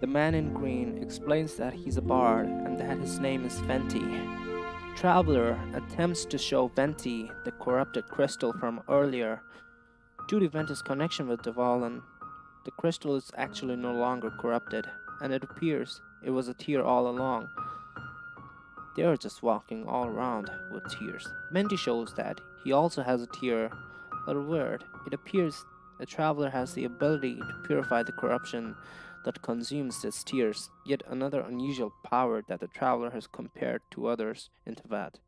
The man in green explains that he's a bard and that his name is Venti. Traveler attempts to show Venti the corrupted crystal from earlier. Due to Venti's connection with Dvalin, the crystal is actually no longer corrupted, and it appears it was a tear all along. They are just walking all around with tears. Venti shows that he also has a tear. A weird. It appears the traveler has the ability to purify the corruption that consumes its tears, yet another unusual power that the traveler has compared to others in Tibet.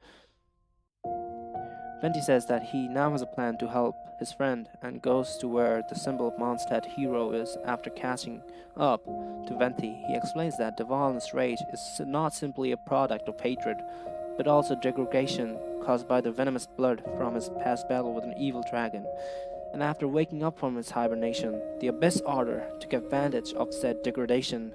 Venti says that he now has a plan to help his friend and goes to where the symbol of Mondstadt hero is after catching up to Venti. He explains that Dvalin's rage is not simply a product of hatred, but also degradation caused by the venomous blood from his past battle with an evil dragon. And after waking up from his hibernation, the Abyss Order took advantage of said degradation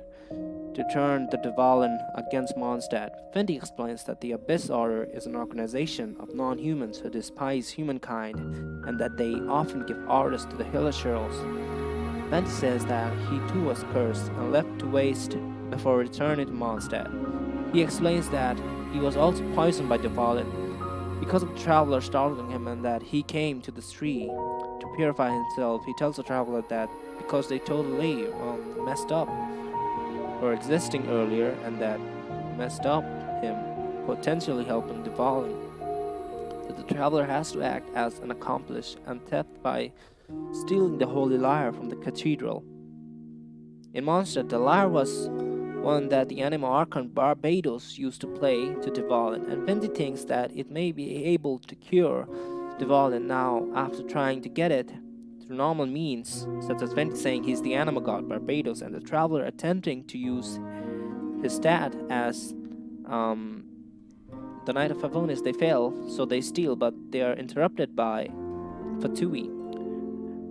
to turn the Dvalin against Mondstadt. Venti explains that the Abyss Order is an organization of non-humans who despise humankind and that they often give orders to the Hillashirls. Venti says that he too was cursed and left to waste before returning to Mondstadt. He explains that he was also poisoned by Dvalin because of the traveler startling him and that he came to this tree to purify himself. He tells the traveler that because they totally messed up or existing earlier and that messed up him, potentially helping Dvalin, that the traveler has to act as an accomplice and theft by stealing the holy lyre from the cathedral. In Mondstadt, the lyre was one that the animal archon Barbados used to play to Dvalin, and Venti thinks that it may be able to cure Dvalin now after trying to get it through normal means, such as Venti saying he's the animal god Barbados, and the traveler attempting to use his stat as the Knight of Favonis. They fail, so they steal, but they are interrupted by Fatui.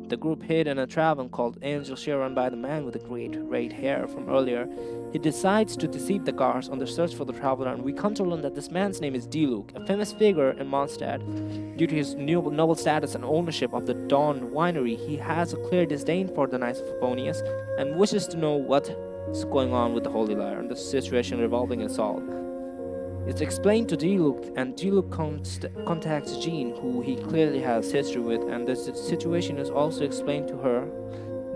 The group hid in a tavern called Angel Share run by the man with the great red hair from earlier. He decides to deceive the guards on their search for the traveler, and we come to learn that this man's name is Diluc, a famous figure in Mondstadt. Due to his noble status and ownership of the Dawn winery, he has a clear disdain for the Knights of Favonius and wishes to know what is going on with the Holy Lyre and the situation revolving us all. It's explained to Diluc, and Diluc contacts Jean, who he clearly has history with, and the situation is also explained to her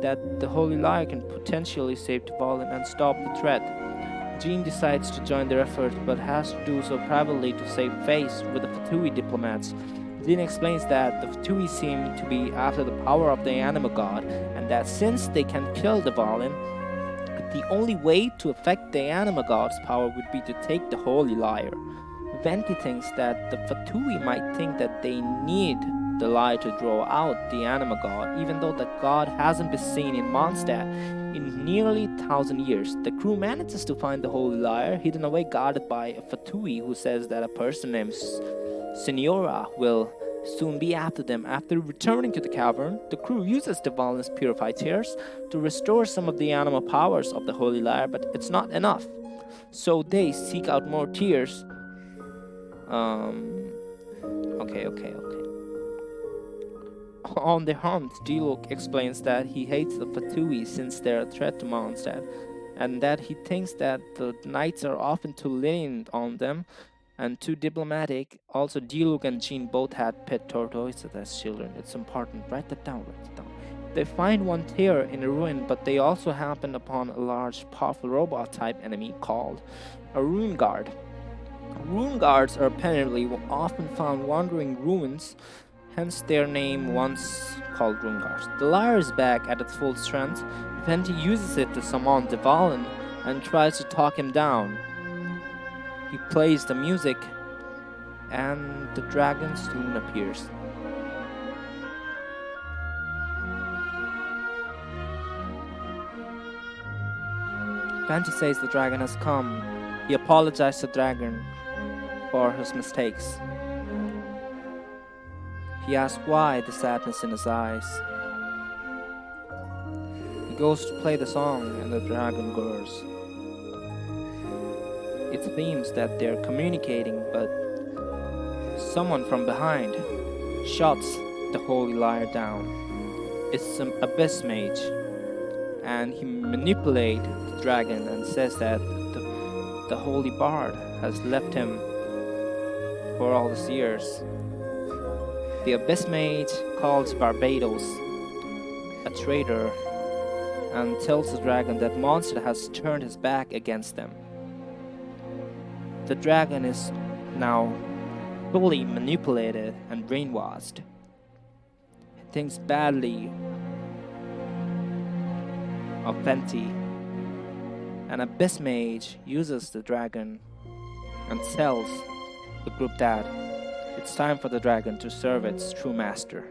that the Holy Lyre can potentially save Dvalin and stop the threat. Jean decides to join their effort, but has to do so privately to save face with the Fatui diplomats. Jean explains that the Fatui seem to be after the power of the animal god, and that since they can kill Dvalin, the only way to affect the anima god's power would be to take the holy lyre. Venti thinks that the Fatui might think that they need the lyre to draw out the anima god, even though the god hasn't been seen in Mondstadt in nearly 1,000 years. The crew manages to find the holy lyre hidden away, guarded by a Fatui who says that a person named Senora will soon be after them. After returning to the cavern, the crew uses Dvalin's purified tears to restore some of the animal powers of the holy lyre, but it's not enough. So they seek out more tears. Okay. On the hunt, Diluc explains that he hates the Fatui since they're a threat to Mondstadt, and that he thinks that the knights are often too lenient on them and too diplomatic. Also, Diluc and Jean both had pet tortoises as children. It's important. Write that down. They find one tear in a ruin, but they also happen upon a large, powerful robot-type enemy called a Rune Guard. Rune Guards are apparently often found wandering ruins, hence their name, once called Rune Guards. The lyre is back at its full strength. Venti uses it to summon Dvalin and tries to talk him down. He plays the music, and the dragon soon appears. Venti says the dragon has come. He apologized to the dragon for his mistakes. He asks why the sadness in his eyes. He goes to play the song, and the dragon gurrs. It seems that they're communicating, but someone from behind shuts the holy lyre down. It's an abyss mage. and he manipulates the dragon and says that the holy bard has left him for all these years. The Abyss Mage calls Barbados a traitor and tells the dragon that Monster has turned his back against them. The dragon is now fully manipulated and brainwashed. He thinks badly of Fenty, and Abyss Mage uses the dragon and tells the group that it's time for the dragon to serve its true master.